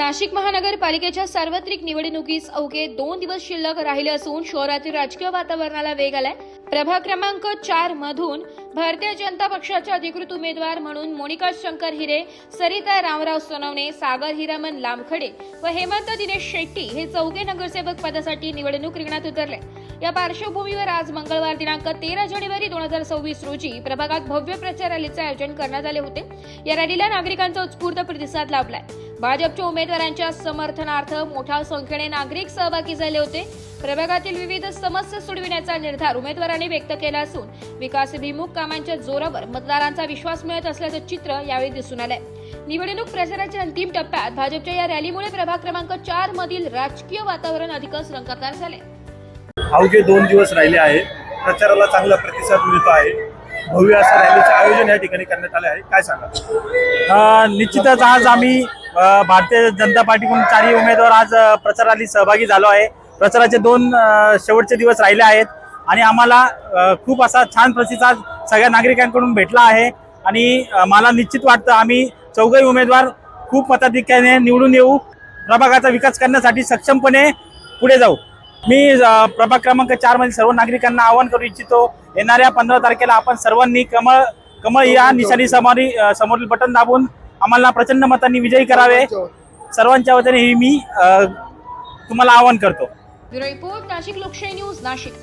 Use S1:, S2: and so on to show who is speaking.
S1: नाशिक महानगरपालिकेच्या सार्वत्रिक निवडणुकीस अवघे 2 दिवस शिल्लक राहिले असून शहरातील राजकीय वातावरणाला वेग आलाय। प्रभाग क्रमांक 4 मधून भारतीय जनता पक्षाचे अधिकृत उमेदवार म्हणून मोनिका शंकर हिरे, सरिता रामराव सोनवणे, सागर हिरामन लामखडे व हेमंत दिनेश शेट्टी हे चौघे नगरसेवक पदासाठी निवडणूक रिंगणात उतरले। या पार्श्वभूमीवर आज मंगळवार दिनांक 13 जानेवारी 2026 रोजी प्रभागात भव्य प्रचार रॅलीचे आयोजन करण्यात आले होते। या रॅलीला नागरिकांचा उत्स्फूर्त प्रतिसाद लाभलाय। भाजपच्या उमेदवारांच्या समर्थनार्थ मोठ्या संख्येने नागरिक सहभागी झाले होते। प्रभागातील विविध समस्या सोडविण्याचा निर्धार उमेदवारांनी व्यक्त केला असून विकासाभिमुख कामांच्या जोरावर मतदारांचा विश्वास मिळत असल्याचं चित्र यावेळी दिसून आलंय। निवडणूक प्रचाराच्या अंतिम टप्प्यात भाजपच्या या रॅलीमुळे प्रभाग क्रमांक 4 मधील राजकीय वातावरण अधिकच रंगतदार झाले।
S2: अवघे 2 दिवस राहिले आहेत। प्रचाराला चांगला प्रतिसाद मिळतो आहे। भव्य असं रॅलीचे आयोजन या ठिकाणी करण्यात आले आहे। काय सांगा?
S3: निश्चितच आज आम्ही भारतीय जनता पार्टीकडून 4 उमेदवार आज प्रचाराला सहभागी झालो आहे। प्रचाराचे 2 शेवटचे दिवस राहिले आहेत आणि आम्हाला खूप असा छान प्रतिसाद सगळ्या नागरिकांकडून भेटला आहे आणि मला निश्चित वाटतं आम्ही चौघही उमेदवार खूप मताधिक्याने निवडून येऊ, प्रभागाचा विकास करण्यासाठी सक्षमपणे पुढे जाऊ। मी प्रभाग क्रमांक 4 मध्ये सर्व नागरिकांना आवाहन करू इच्छितो, येणाऱ्या 15 तारखेला आपण सर्वांनी कमळ या निशाणी समोरील बटन दाबून आम्हाला प्रचंड मतांनी विजयी करावे। सर्वांच्या वतीने मी तुम्हाला आवाहन करतो।
S1: ब्युरो रिपोर्ट, नाशिक लोकशाही न्यूज, नाशिक।